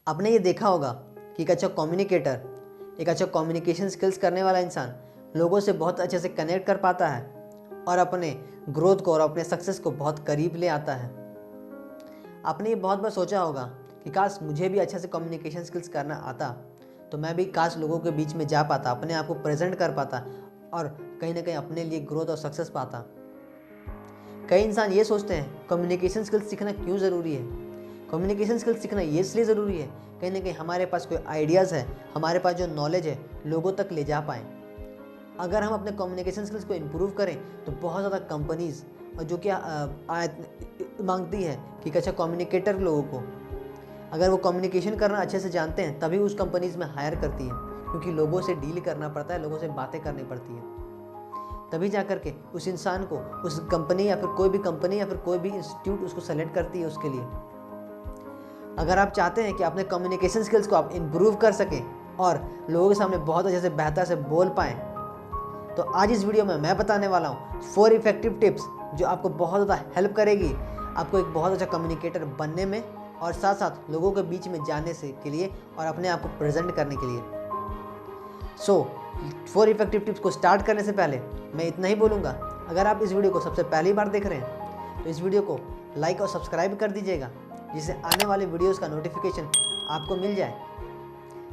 आपने ये देखा होगा कि एक अच्छा कम्युनिकेटर, एक अच्छा कम्युनिकेशन स्किल्स करने वाला इंसान लोगों से बहुत अच्छे से कनेक्ट कर पाता है और अपने ग्रोथ को और अपने सक्सेस को बहुत करीब ले आता है। आपने ये बहुत बार सोचा होगा कि काश मुझे भी अच्छे से कम्युनिकेशन स्किल्स करना आता तो मैं भी काश लोगों के बीच में जा पाता, अपने आप को प्रेजेंट कर पाता और कहीं ना कहीं अपने लिए ग्रोथ और सक्सेस पाता। कई इंसान ये सोचते हैं कम्युनिकेशन स्किल्स सीखना क्यों ज़रूरी है। कम्युनिकेशन स्किल्स सीखना ये इसलिए ज़रूरी है कहीं ना कहीं हमारे पास कोई आइडियाज़ है, हमारे पास जो नॉलेज है लोगों तक ले जा पाएँ। अगर हम अपने कम्युनिकेशन स्किल्स को इम्प्रूव करें तो बहुत ज़्यादा कंपनीज़ जो क्या मांगती है कि एक अच्छा कम्युनिकेटर लोगों को, अगर वो कम्युनिकेशन करना अच्छे से जानते हैं तभी उस कंपनीज़ में हायर करती है, क्योंकि लोगों से डील करना पड़ता है, लोगों से बातें करनी पड़ती है। तभी जा कर के उस इंसान को उस कंपनी या फिर कोई भी इंस्टीट्यूट उसको सेलेक्ट करती है उसके लिए। अगर आप चाहते हैं कि अपने कम्युनिकेशन स्किल्स को आप इम्प्रूव कर सकें और लोगों के सामने बहुत अच्छे से बेहतर से बोल पाएँ, तो आज इस वीडियो में मैं बताने वाला हूँ 4 इफेक्टिव टिप्स जो आपको बहुत ज़्यादा हेल्प करेगी आपको एक बहुत अच्छा कम्युनिकेटर बनने में और साथ साथ लोगों के बीच में जाने से के लिए और अपने आप को प्रेजेंट करने के लिए। 4 इफेक्टिव टिप्स को स्टार्ट करने से पहले मैं इतना ही बोलूँगा, अगर आप इस वीडियो को सबसे पहली बार देख रहे हैं तो इस वीडियो को लाइक और सब्सक्राइब कर दीजिएगा, जिससे आने वाले वीडियोज़ का नोटिफिकेशन आपको मिल जाए।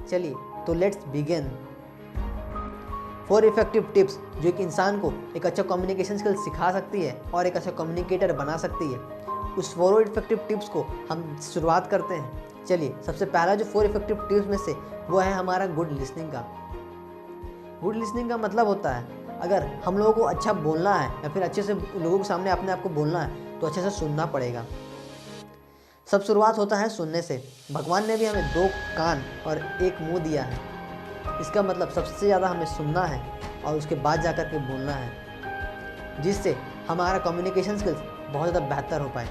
चलिए तो लेट्स बिगिन। 4 इफेक्टिव टिप्स जो एक इंसान को एक अच्छा कम्युनिकेशन स्किल सिखा सकती है और एक अच्छा कम्युनिकेटर बना सकती है, उस 4 इफेक्टिव टिप्स को हम शुरुआत करते हैं। चलिए, सबसे पहला जो 4 इफेक्टिव टिप्स में से वो है हमारा गुड लिसनिंग का। गुड लिसनिंग का मतलब होता है अगर हम लोगों को अच्छा बोलना है या फिर अच्छे से लोगों के सामने अपने आप को बोलना है तो अच्छे से सुनना पड़ेगा। सब शुरुआत होता है सुनने से। भगवान ने भी हमें 2 कान और 1 मुंह दिया है। इसका मतलब सबसे ज़्यादा हमें सुनना है और उसके बाद जा कर के बोलना है, जिससे हमारा कम्युनिकेशन स्किल्स बहुत ज़्यादा बेहतर हो पाए।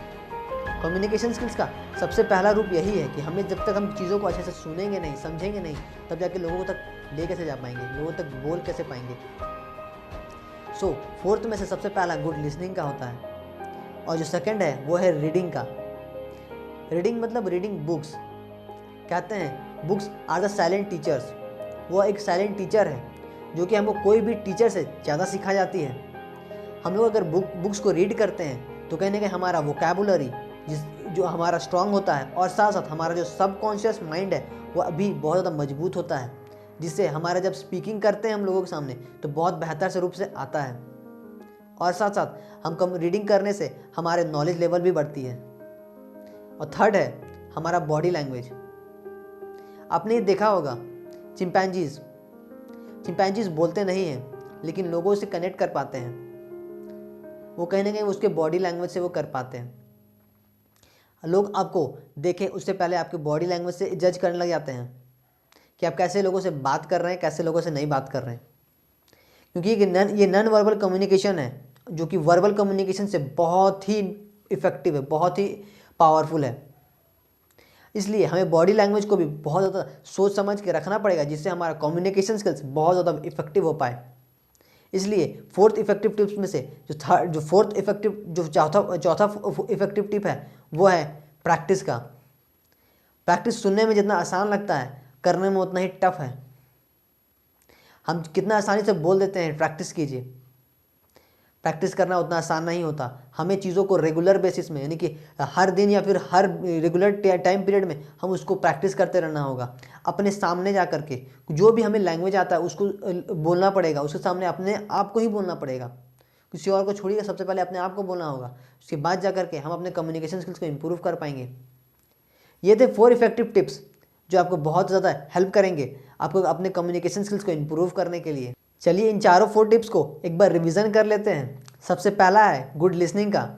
कम्युनिकेशन स्किल्स का सबसे पहला रूप यही है कि हमें जब तक हम चीज़ों को अच्छे से सुनेंगे नहीं, समझेंगे नहीं, तब जाके लोगों तक ले कैसे जा पाएंगे, लोगों तक बोल कैसे पाएंगे। 4th में से सबसे पहला गुड लिसनिंग का होता है। और जो सेकंड है वो है रीडिंग का। रीडिंग मतलब रीडिंग बुक्स। कहते हैं books are the silent teachers. वो एक साइलेंट टीचर है जो कि हमको कोई भी टीचर से ज़्यादा सिखा जाती है। हम लोग अगर बुक्स को रीड करते हैं तो कहीं ना कहीं हमारा वोकैबुलरी जो हमारा स्ट्रांग होता है और साथ साथ हमारा जो सबकॉन्शियस माइंड है वो अभी बहुत ज़्यादा मजबूत होता है, जिससे हमारा जब स्पीकिंग करते हैं हम लोगों के सामने तो बहुत बेहतर से रूप से आता है। और साथ साथ हम कम रीडिंग करने से हमारे नॉलेज लेवल भी बढ़ती है। और थर्ड है हमारा बॉडी लैंग्वेज। आपने ये देखा होगा चिंपैंजीज बोलते नहीं हैं लेकिन लोगों से कनेक्ट कर पाते हैं। वो कहीं ना कहीं उसके बॉडी लैंग्वेज से वो कर पाते हैं। लोग आपको देखें उससे पहले आपके बॉडी लैंग्वेज से जज करने लग जाते हैं कि आप कैसे लोगों से बात कर रहे हैं, कैसे लोगों से नहीं बात कर रहे हैं, क्योंकि ये नॉन वर्बल कम्युनिकेशन है जो कि वर्बल कम्युनिकेशन से बहुत ही इफ़ेक्टिव है, बहुत ही पावरफुल है। इसलिए हमें बॉडी लैंग्वेज को भी बहुत ज़्यादा सोच समझ के रखना पड़ेगा, जिससे हमारा कम्युनिकेशन स्किल्स बहुत ज़्यादा इफेक्टिव हो पाए। इसलिए 4th इफेक्टिव टिप्स में से चौथा इफेक्टिव टिप है वो है प्रैक्टिस का। प्रैक्टिस सुनने में जितना आसान लगता है करने में उतना ही टफ है। हम कितना आसानी से बोल देते हैं प्रैक्टिस कीजिए, प्रैक्टिस करना उतना आसान नहीं होता। हमें चीज़ों को रेगुलर बेसिस में, यानी कि हर दिन या फिर हर रेगुलर टाइम पीरियड में हम उसको प्रैक्टिस करते रहना होगा। अपने सामने जा कर के जो भी हमें लैंग्वेज आता है उसको बोलना पड़ेगा, उसके सामने अपने आप को ही बोलना पड़ेगा, किसी और को छोड़िएगा, सबसे पहले अपने आप को बोलना होगा। उसके बाद जा कर के हम अपने कम्युनिकेशन स्किल्स को इम्प्रूव कर पाएंगे। ये थे 4 इफेक्टिव टिप्स जो आपको बहुत ज़्यादा हेल्प करेंगे आपको अपने कम्युनिकेशन स्किल्स को इम्प्रूव करने के लिए। चलिए इन 4 टिप्स को एक बार रिवीजन कर लेते हैं। सबसे पहला है गुड लिसनिंग का,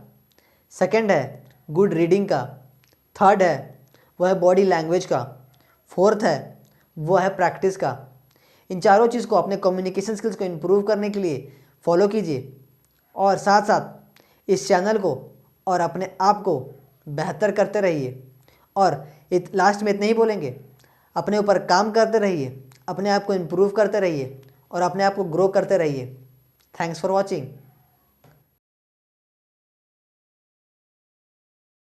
सेकंड है गुड रीडिंग का, थर्ड है वो है बॉडी लैंग्वेज का, 4th है वो है प्रैक्टिस का। इन 4 चीज़ को अपने कम्युनिकेशन स्किल्स को इम्प्रूव करने के लिए फॉलो कीजिए और साथ साथ इस चैनल को और अपने आप को बेहतर करते रहिए। और लास्ट में इतना ही बोलेंगे, अपने ऊपर काम करते रहिए, अपने आप को इम्प्रूव करते रहिए और अपने आप को ग्रो करते रहिए। Thanks for watching.